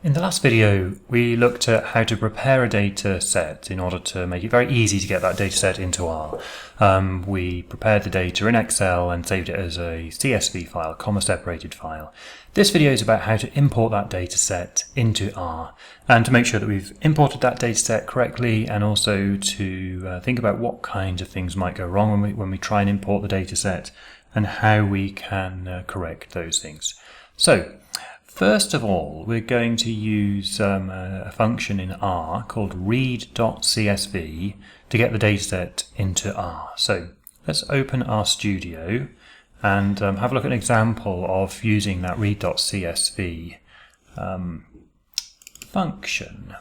In the last video, we looked at how to prepare a data set in order to make it very easy to get that data set into R. We prepared the data in Excel and saved it as a CSV file, comma-separated file. This video is about how to import that data set into R and to make sure that we've imported that data set correctly, and also to think about what kinds of things might go wrong when we try and import the data set and how we can correct those things. So, first of all, we're going to use a function in R called read.csv to get the dataset into R. So let's open RStudio and have a look at an example of using that read.csv function.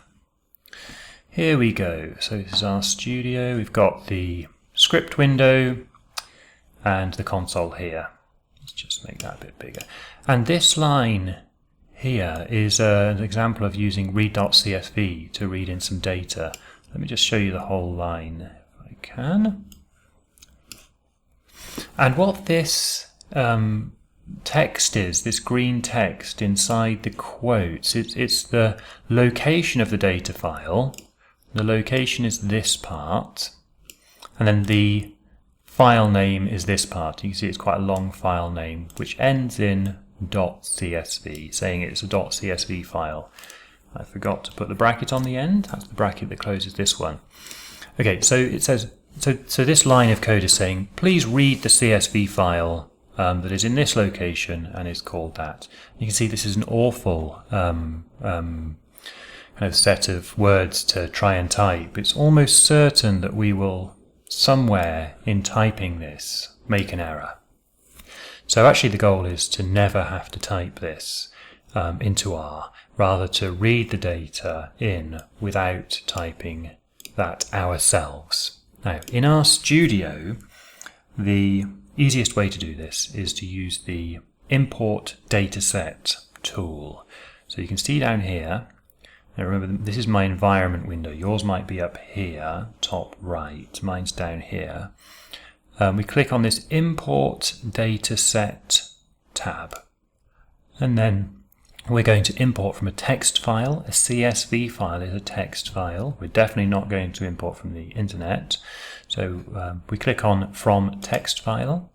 Here we go. So this is RStudio. We've got the script window and the console here. Let's just make that a bit bigger. And this line here is an example of using read.csv to read in some data. Let me just show you the whole line if I can. And what this text is, this green text inside the quotes, it's the location of the data file. The location is this part, and then the file name is this part. You can see it's quite a long file name which ends in .csv, saying it's a .csv file. I forgot to put the bracket on the end. That's the bracket that closes this one. Okay, so it says, so this line of code is saying, please read the CSV file that is in this location and is called that. You can see this is an awful kind of set of words to try and type. It's almost certain that we will somewhere in typing this make an error. So actually the goal is to never have to type this into R, rather to read the data in without typing that ourselves. Now in RStudio, the easiest way to do this is to use the import dataset tool. So you can see down here, now remember this is my environment window, yours might be up here, top right, mine's down here. We click on this Import Dataset tab, and then we're going to import from a text file. A CSV file is a text file. We're definitely not going to import from the internet. So we click on From Text File.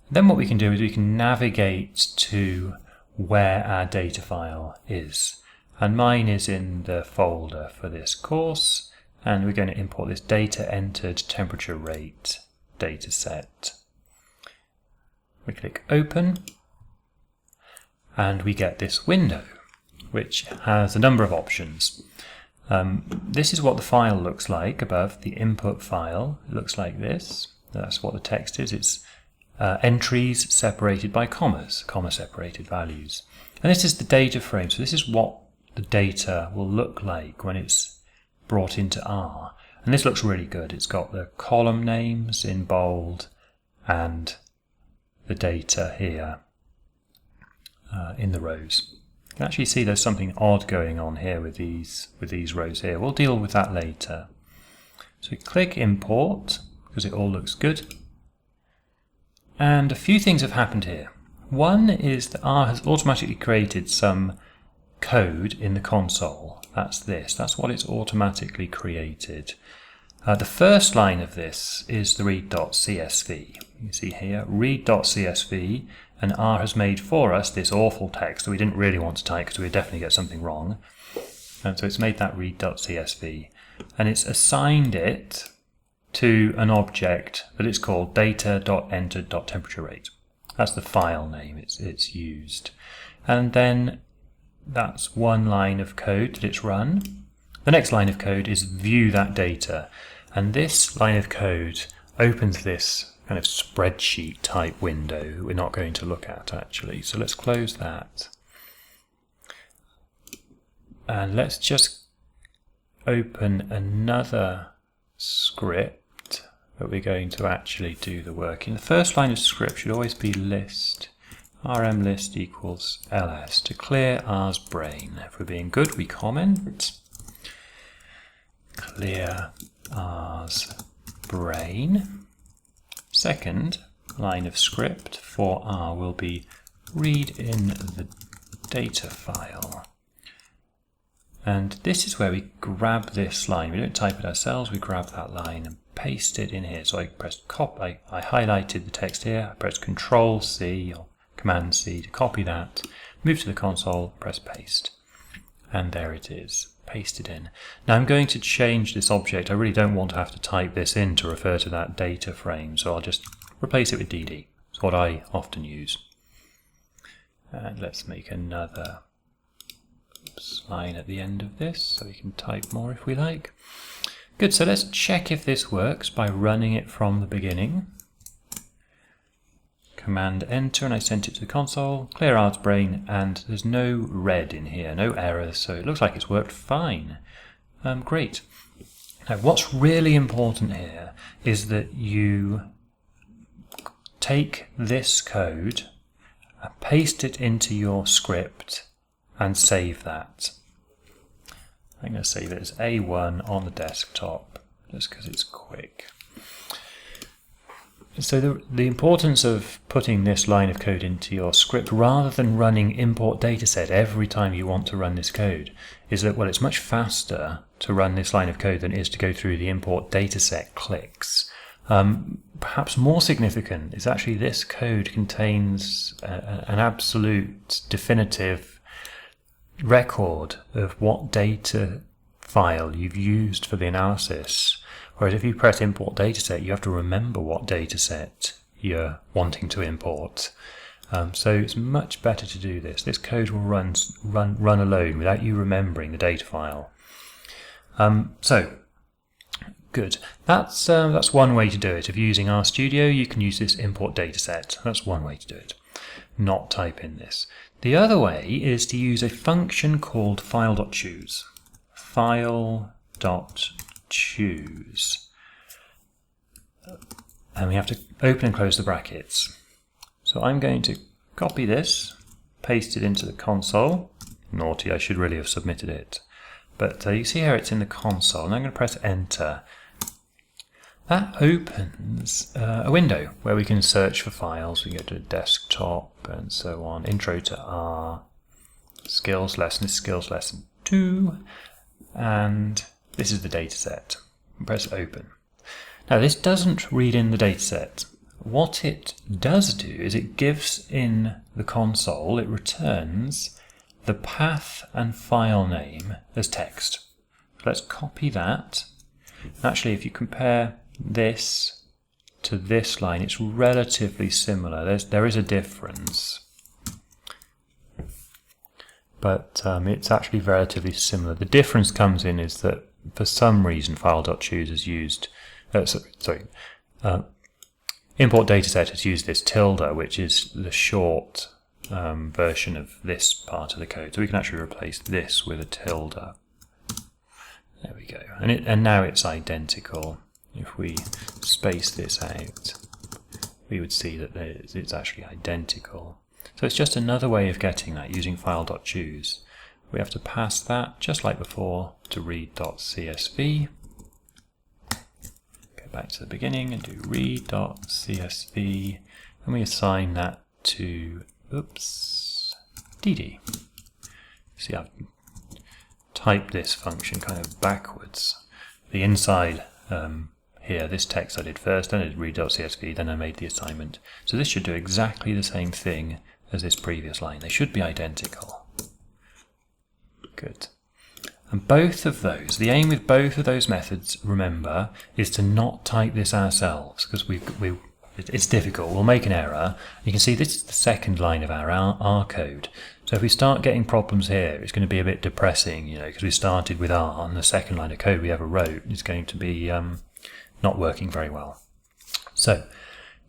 Then what we can do is we can navigate to where our data file is. And mine is in the folder for this course, and we're going to import this data entered temperature rate data set. We click Open, and we get this window which has a number of options. This is what the file looks like above, the input file. It looks like this. That's what the text is. It's entries separated by commas, comma separated values. And this is the data frame. So this is what the data will look like when it's brought into R. And this looks really good. It's got the column names in bold and the data here in the rows. You can actually see there's something odd going on here with these rows here. We'll deal with that later. So we click Import because it all looks good. And a few things have happened here. One is that R has automatically created some code in the console. That's this. That's what it's automatically created. The first line of this is the read.csv. You can see here, read.csv, and R has made for us this awful text that we didn't really want to type because we would definitely get something wrong. And so it's made that read.csv, and it's assigned it to an object that it's called data.entered.temperature rate. That's the file name it's used. And then that's one line of code that it's run. The next line of code is view that data. And this line of code opens this kind of spreadsheet type window we're not going to look at actually. So let's close that. And let's just open another script that we're going to actually do the work in. The first line of script should always be list. rm list equals ls. To clear R's brain. If we're being good, we comment clear R's brain. Second line of script for R will be read in the data file. And this is where we grab this line. We don't type it ourselves, we grab that line and paste it in here. So I pressed copy, I highlighted the text here, I pressed Control C or Command C to copy that, move to the console, press paste. And there it is, pasted in. Now I'm going to change this object. I really don't want to have to type this in to refer to that data frame, so I'll just replace it with DD. It's what I often use. And let's make another line at the end of this, so we can type more if we like. Good, so let's check if this works by running it from the beginning. Command Enter, and I sent it to the console, clear Arts Brain, and there's no red in here, no errors, so it looks like it's worked fine. Great. Now what's really important here is that you take this code and paste it into your script and save that. I'm going to save it as A1 on the desktop, just because it's quick. So the importance of putting this line of code into your script rather than running import dataset every time you want to run this code is that, well, it's much faster to run this line of code than it is to go through the import dataset clicks. Perhaps more significant is actually this code contains an absolute definitive record of what data file you've used for the analysis. Whereas if you press import dataset, you have to remember what dataset you're wanting to import. So it's much better to do this. This code will run alone without you remembering the data file. So good. That's one way to do it. If you're using RStudio, you can use this import dataset. That's one way to do it. Not type in this. The other way is to use a function called file.choose. File.choose. And we have to open and close the brackets. So I'm going to copy this, paste it into the console. Naughty, I should really have submitted it. But you see here it's in the console, and I'm going to press Enter. That opens a window where we can search for files. We go to desktop and so on. Intro to R, skills lesson, skills lesson 2, and this is the dataset. Press open. Now this doesn't read in the dataset. What it does do is it gives in the console, it returns the path and file name as text. So let's copy that. Actually, if you compare this to this line, it's relatively similar. There is a difference, but it's actually relatively similar. The difference comes in is that for some reason file.choose has used import dataset has used this tilde, which is the short version of this part of the code. So we can actually replace this with a tilde. There we go. And now it's identical. If we space this out, we would see that it's actually identical. So it's just another way of getting that using file.choose. We have to pass that, just like before, to read.csv. Go back to the beginning and do read.csv, and we assign that to, dd. See, I've typed this function kind of backwards. The inside here, this text I did first, then I did read.csv, then I made the assignment. So this should do exactly the same thing as this previous line. They should be identical. Good. And both of those, the aim with both of those methods, remember, is to not type this ourselves, because it's difficult. We'll make an error. You can see this is the second line of our R code. So if we start getting problems here, it's going to be a bit depressing, because we started with R, and the second line of code we ever wrote is going to be not working very well. So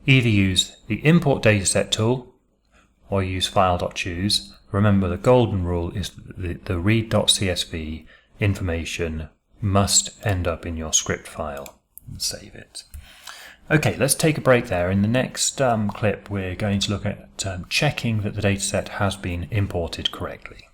either use the import dataset tool or use file.choose. Remember, the golden rule is the read.csv information must end up in your script file and save it. Okay, let's take a break there. In the next clip, we're going to look at checking that the dataset has been imported correctly.